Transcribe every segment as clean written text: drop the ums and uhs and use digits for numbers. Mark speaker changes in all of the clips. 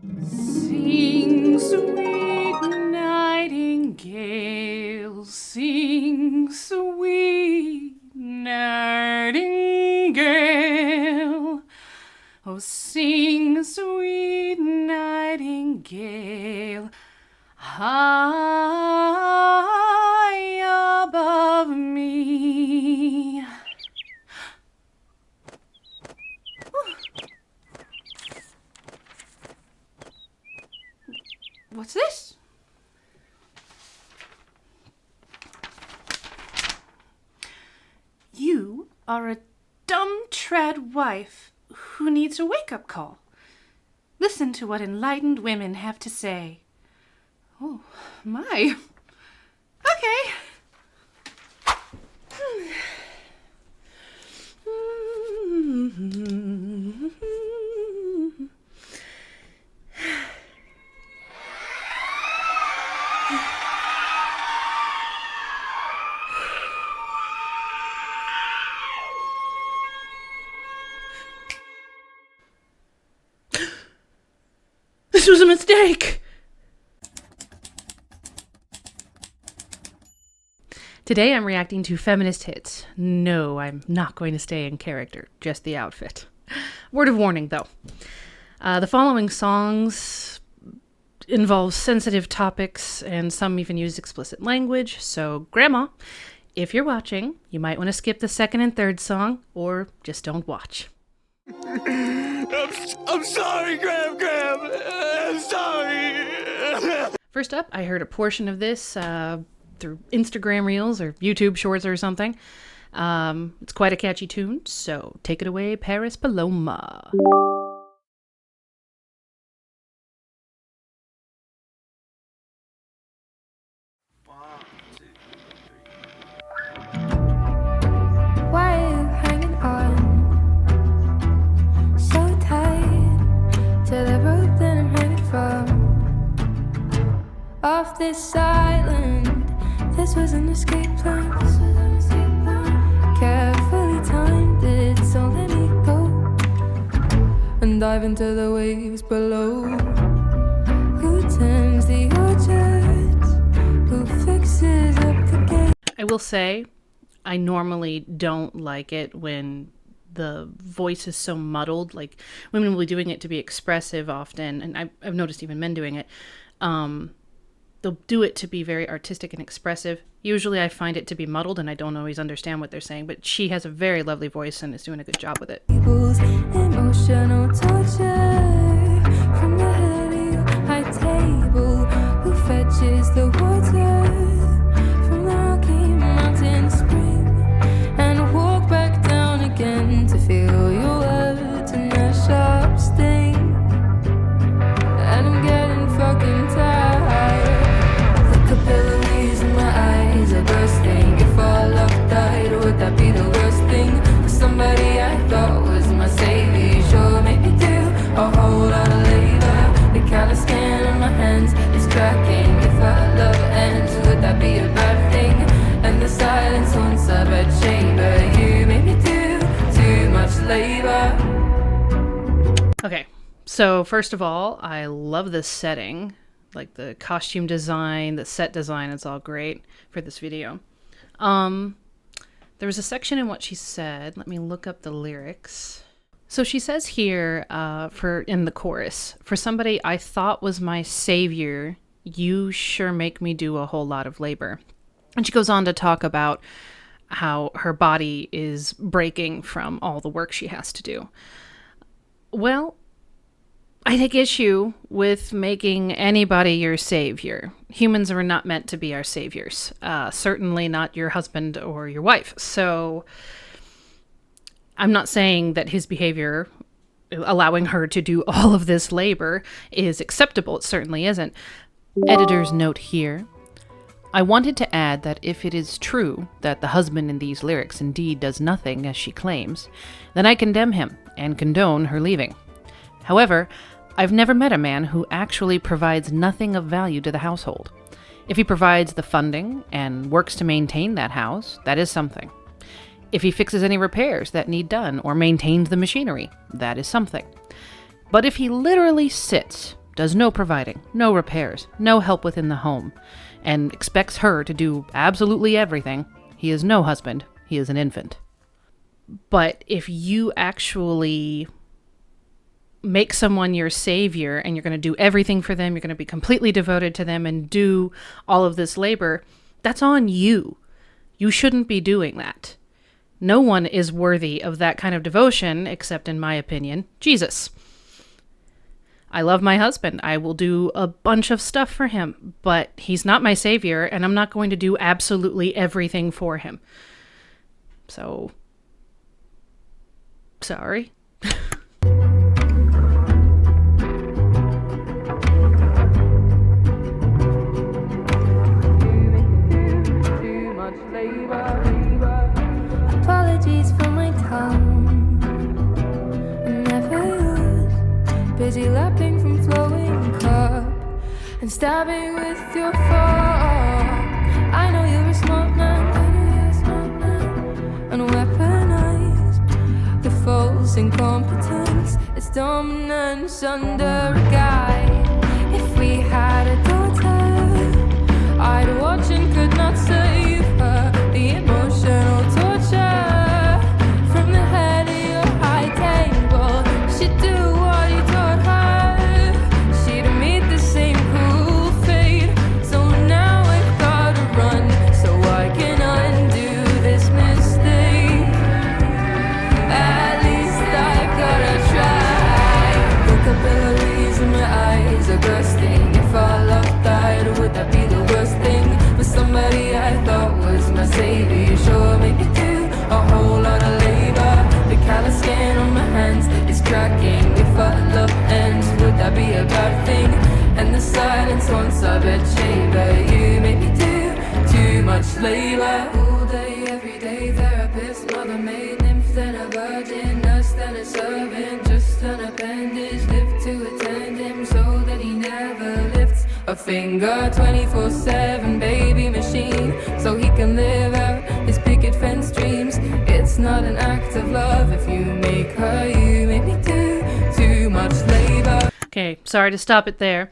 Speaker 1: Sing, sweet nightingale, sing, sweet nightingale. Oh, sing, sweet nightingale, high above me. What's this? You are a dumb tradwife who needs a wake-up call. Listen to what enlightened women have to say. Oh, my. Okay. This was a mistake! Today I'm reacting to feminist hits. No, I'm not going to stay in character, just the outfit. Word of warning, though. The following songs involve sensitive topics, and some even use explicit language, so Grandma, if you're watching, you might want to skip the second and third song, or just don't watch.
Speaker 2: I'm sorry, Graham. I'm sorry.
Speaker 1: First up, I heard a portion of this through Instagram Reels or YouTube Shorts or something. It's quite a catchy tune, so take it away, Paris Paloma.
Speaker 3: Why are you hanging on so tight to the rope that I'm hanging from? Off this island, this was an escape plan. Carefully timed it, so let me go and dive into the waves below. Who tends the orchards? Who fixes up the gate?
Speaker 1: I will say, I normally don't like it when the voice is so muddled. Like, women will be doing it to be expressive often, and I've noticed even men doing it. They'll do it to be very artistic and expressive. Usually I find it to be muddled and I don't always understand what they're saying, but she has a very lovely voice and is doing a good job with it.
Speaker 3: Emotional torture from the head of your high table. Who fetches the water from the Rocky Mountain spring and walk back down again to feel your words and their sharp sting? And I'm getting fucking tired. The capillaries in my eyes are bursting. If all love died, would that be the worst thing? For somebody I thought was my savior, sure make me do a whole lot of labor. The kind of skin on my hands is cracking. If our love ends, would that be a bad thing? And the silence haunts our bed chamber. You make me do too much labor.
Speaker 1: Okay, so first of all, I love this setting. Like the costume design, the set design, it's all great for this video. There was a section in what she said. Let me look up the lyrics. So she says here, in the chorus, for somebody I thought was my savior, you sure make me do a whole lot of labor. And she goes on to talk about how her body is breaking from all the work she has to do. Well, I take issue with making anybody your savior. Humans are not meant to be our saviors. Certainly not your husband or your wife. So I'm not saying that his behavior, allowing her to do all of this labor, is acceptable. It certainly isn't. Editor's note here. I wanted to add that if it is true that the husband in these lyrics indeed does nothing as she claims, then I condemn him and condone her leaving. However, I've never met a man who actually provides nothing of value to the household. If he provides the funding and works to maintain that house, that is something. If he fixes any repairs that need done or maintains the machinery, that is something. But if he literally sits does no providing, no repairs, no help within the home, and expects her to do absolutely everything, he is no husband, he is an infant. But if you actually make someone your savior and you're going to do everything for them, you're going to be completely devoted to them and do all of this labor, that's on you. You shouldn't be doing that. No one is worthy of that kind of devotion, except, in my opinion, Jesus. I love my husband. I will do a bunch of stuff for him, but he's not my savior, and I'm not going to do absolutely everything for him. So, sorry.
Speaker 3: Apologies for my tongue. I never used. Busy lapping from flowing cup and stabbing with your fork. I know you're a smart man. And weaponize the false incompetence. It's dominance under a guy. If we had a daughter, I'd watch and could not save her. The emotional torture from the head of your high table. She'd do what you taught her. She'd meet the same cruel fate. So now I've gotta run so I can undo this mistake. At least I've gotta try. Vocabularies in my eyes are bursting. If our love died, would that be the worst thing? For somebody I thought was my savior, sure make it do a whole lot of labor. The callous skin on my hands is cracking. If our love ends, would that be a bad thing? And the silence once I bet chamber, you make me do too much labor. All day, every day, therapist, mother maid, nymph, then a virgin, nurse, then a servant, just an appendage, live to attend him so that he never lifts a finger. 24/7 baby machine, so he can live out his picket fence dreams. It's not an act of love if you make her, you make me do too much labor.
Speaker 1: Okay, sorry to stop it there.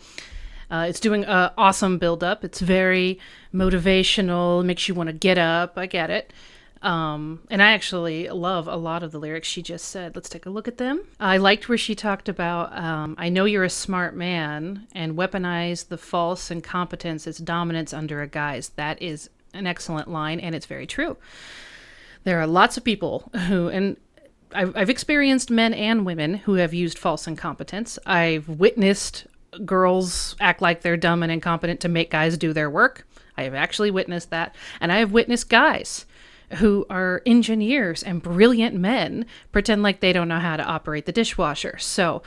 Speaker 1: It's doing an awesome build-up. It's very motivational, makes you want to get up. I get it. And I actually love a lot of the lyrics she just said. Let's take a look at them. I liked where she talked about, I know you're a smart man, and weaponize the false incompetence, its dominance under a guise. That is an excellent line, and it's very true. There are lots of people who, and I've experienced men and women who have used false incompetence. I've witnessed girls act like they're dumb and incompetent to make guys do their work. I have actually witnessed that. And I have witnessed guys who are engineers and brilliant men pretend like they don't know how to operate the dishwasher. So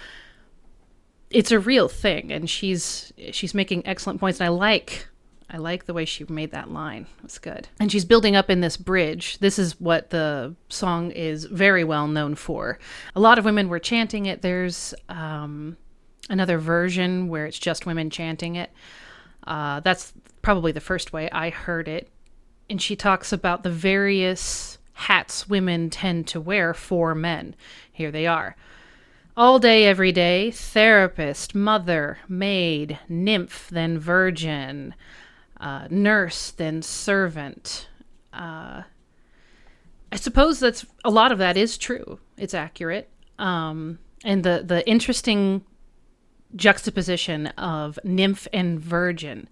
Speaker 1: it's a real thing, and she's making excellent points, and I like the way she made that line. It's good. And she's building up in this bridge. This is what the song is very well known for. A lot of women were chanting it. There's another version where it's just women chanting it. That's probably the first way I heard it. And she talks about the various hats women tend to wear for men. Here they are. All day, every day, therapist, mother, maid, nymph, then virgin, nurse, then servant. I suppose that's a lot of that is true. It's accurate. And the interesting juxtaposition of nymph and virgin,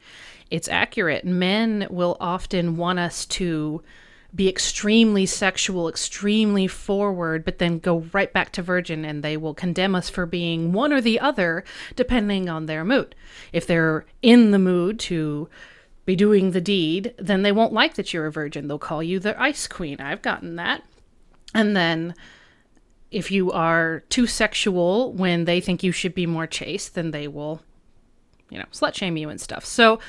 Speaker 1: it's accurate. Men will often want us to be extremely sexual, extremely forward, but then go right back to virgin, and they will condemn us for being one or the other, depending on their mood. If they're in the mood to be doing the deed, then they won't like that you're a virgin. They'll call you the ice queen. I've gotten that. And then if you are too sexual when they think you should be more chaste, then they will, slut shame you and stuff. So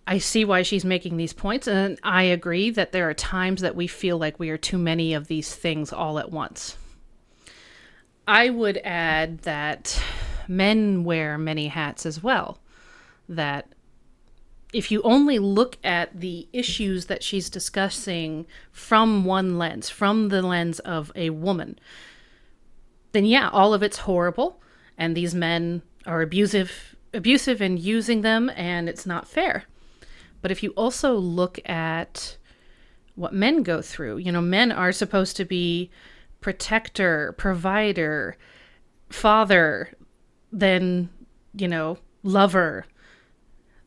Speaker 1: I see why she's making these points, and I agree that there are times that we feel like we are too many of these things all at once. I would add that men wear many hats as well. That if you only look at the issues that she's discussing from one lens, from the lens of a woman, then yeah, all of it's horrible. And these men are abusive and using them, and it's not fair. But if you also look at what men go through, men are supposed to be protector, provider, father, then, lover.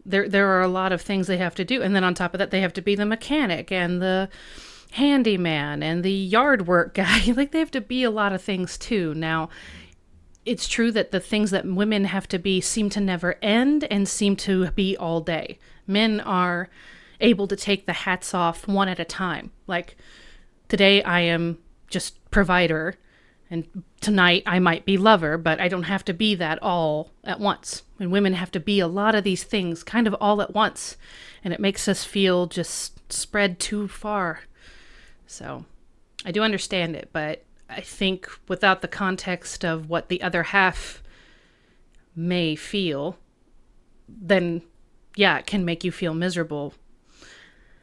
Speaker 1: There are a lot of things they have to do. And then on top of that, they have to be the mechanic and the handyman and the yard work guy. Like, they have to be a lot of things too. Now, it's true that the things that women have to be seem to never end and seem to be all day. Men are able to take the hats off one at a time. Like, today I am just provider, and tonight I might be lover, but I don't have to be that all at once. And women have to be a lot of these things kind of all at once, and it makes us feel just spread too far. So I do understand it, but I think without the context of what the other half may feel, then yeah, it can make you feel miserable.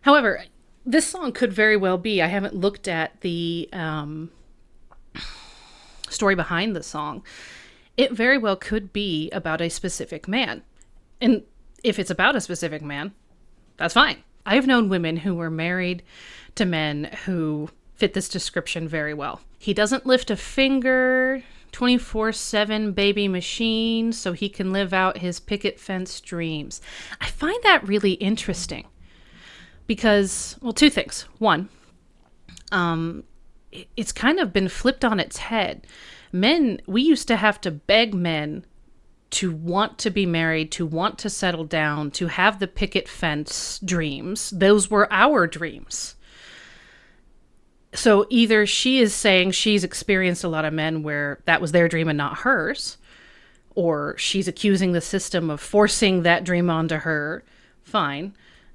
Speaker 1: However, this song could very well be, I haven't looked at the story behind the song. It very well could be about a specific man. And if it's about a specific man, that's fine. I've known women who were married to men who fit this description very well. He doesn't lift a finger, 24/7 baby machine, so he can live out his picket fence dreams. I find that really interesting because, well, two things. One, it's kind of been flipped on its head. We used to have to beg men to want to be married, to want to settle down, to have the picket fence dreams. Those were our dreams. So either she is saying she's experienced a lot of men where that was their dream and not hers, or she's accusing the system of forcing that dream onto her. Fine.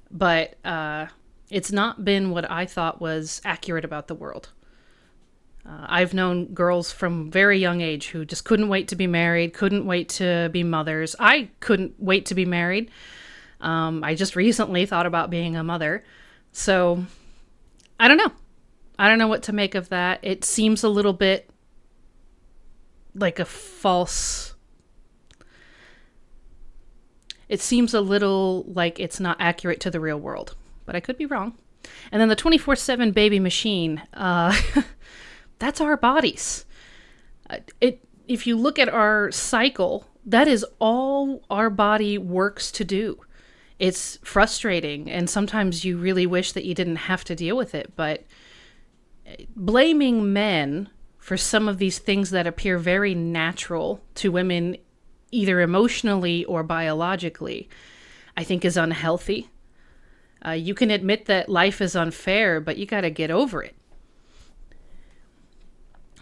Speaker 1: But it's not been what I thought was accurate about the world. I've known girls from very young age who just couldn't wait to be married, couldn't wait to be mothers. I couldn't wait to be married. I just recently thought about being a mother. So I don't know. I don't know what to make of that. It seems a little bit like a false... It seems a little like it's not accurate to the real world, but I could be wrong. And then the 24/7 baby machine, that's our bodies. If you look at our cycle, that is all our body works to do. It's frustrating, and sometimes you really wish that you didn't have to deal with it, but blaming men for some of these things that appear very natural to women, either emotionally or biologically, I think is unhealthy. You can admit that life is unfair, but you got to get over it.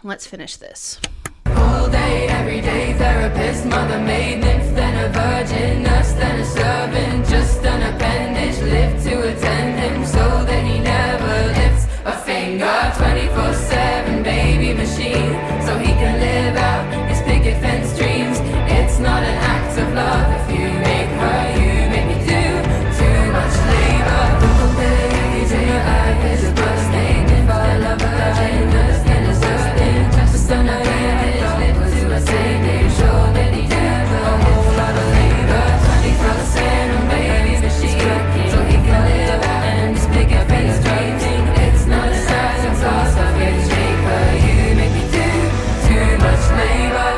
Speaker 1: Let's finish this.
Speaker 3: All day, every day, therapist, mother, maid, nymph, then a virgin, nurse, then a servant, just an appendage, live to attend him so that he never lifts a finger. 24/7 baby machine, so he can live out his picket fence dreams. It's not an act of love if you make her, you make me do too much labor. Double days in your eyes, a bursting, if I love her, then it's just just an appendage, live to a same day, sure that he never a whole lot of labor. 24/7 baby machine, so he can live out and his picket fence dreams. It's not an act of love if you make her, you make me do too much labor.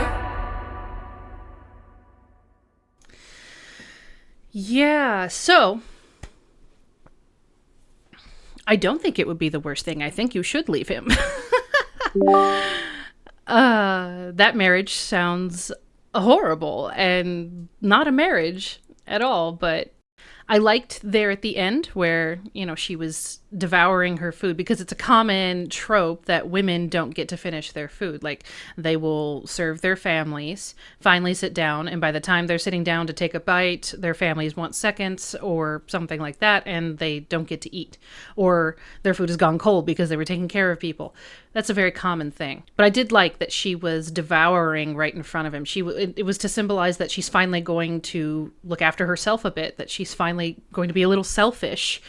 Speaker 1: Yeah, so I don't think it would be the worst thing. I think you should leave him. That marriage sounds horrible and not a marriage at all, but I liked there at the end where, she was devouring her food, because it's a common trope that women don't get to finish their food. Like, they will serve their families, finally sit down, and by the time they're sitting down to take a bite, their families want seconds or something like that, and they don't get to eat. Or their food has gone cold because they were taking care of people. That's a very common thing. But I did like that she was devouring right in front of him. It was to symbolize that she's finally going to look after herself a bit, that she's finally going to be a little selfish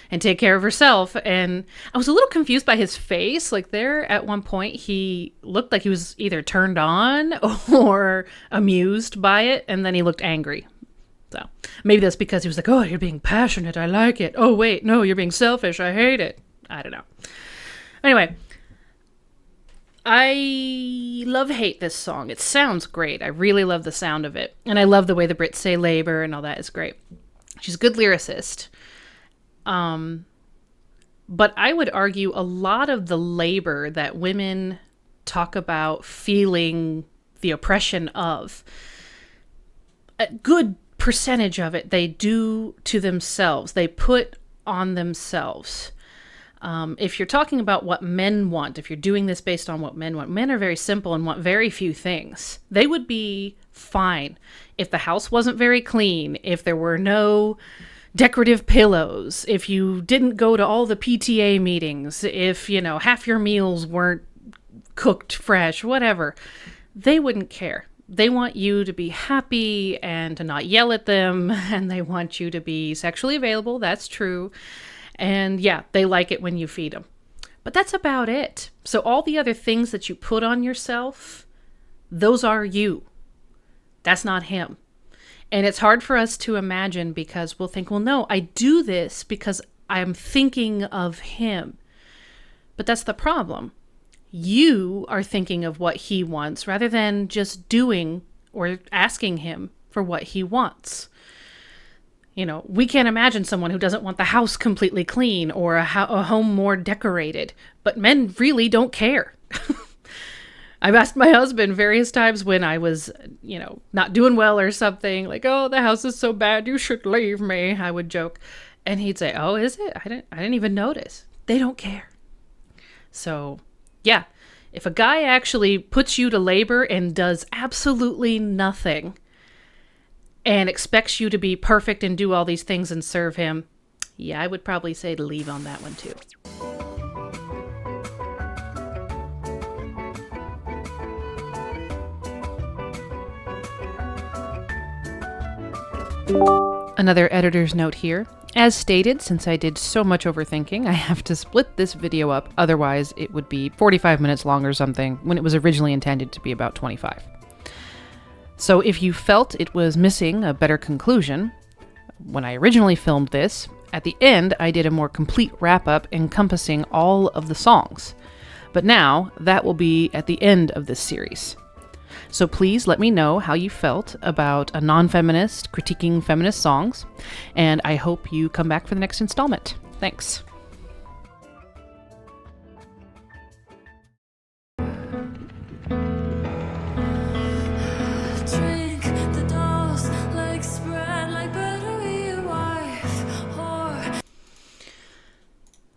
Speaker 1: and take care of herself. And I was a little confused by his face. Like there at one point, he looked like he was either turned on or amused by it. And then he looked angry. So maybe that's because he was like, oh, you're being passionate. I like it. Oh, wait, no, you're being selfish. I hate it. I don't know. Anyway, I hate this song. It sounds great. I really love the sound of it. And I love the way the Brits say labor and all that is great. She's a good lyricist. But I would argue a lot of the labor that women talk about feeling the oppression of, a good percentage of it they do to themselves. They put on themselves. If you're talking about what men want, if you're doing this based on what men want, men are very simple and want very few things. They would be fine if the house wasn't very clean, if there were no decorative pillows, if you didn't go to all the PTA meetings, if, half your meals weren't cooked fresh, whatever. They wouldn't care. They want you to be happy and to not yell at them, and they want you to be sexually available. That's true. And yeah, they like it when you feed them. But that's about it. So all the other things that you put on yourself, those are you. That's not him. And it's hard for us to imagine because we'll think, well, no, I do this because I'm thinking of him. But that's the problem. You are thinking of what he wants rather than just doing or asking him for what he wants. We can't imagine someone who doesn't want the house completely clean or a home more decorated, but men really don't care. I've asked my husband various times when I was, not doing well or something, like, oh, the house is so bad, you should leave me, I would joke. And he'd say, oh, is it? I didn't even notice. They don't care. So, yeah, if a guy actually puts you to labor and does absolutely nothing and expects you to be perfect and do all these things and serve him, yeah, I would probably say to leave on that one too. Another editor's note here. As stated, since I did so much overthinking, I have to split this video up, otherwise it would be 45 minutes long or something, when it was originally intended to be about 25. So if you felt it was missing a better conclusion, when I originally filmed this, at the end I did a more complete wrap-up encompassing all of the songs. But now, that will be at the end of this series. So please let me know how you felt about a non-feminist critiquing feminist songs, and I hope you come back for the next installment. Thanks.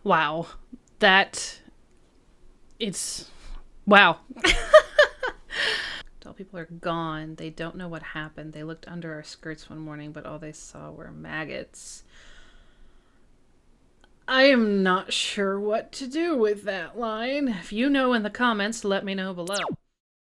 Speaker 1: Wow. Wow. All people are gone. They don't know what happened. They looked under our skirts one morning, but all they saw were maggots. I am not sure what to do with that line. If you know in the comments, let me know below.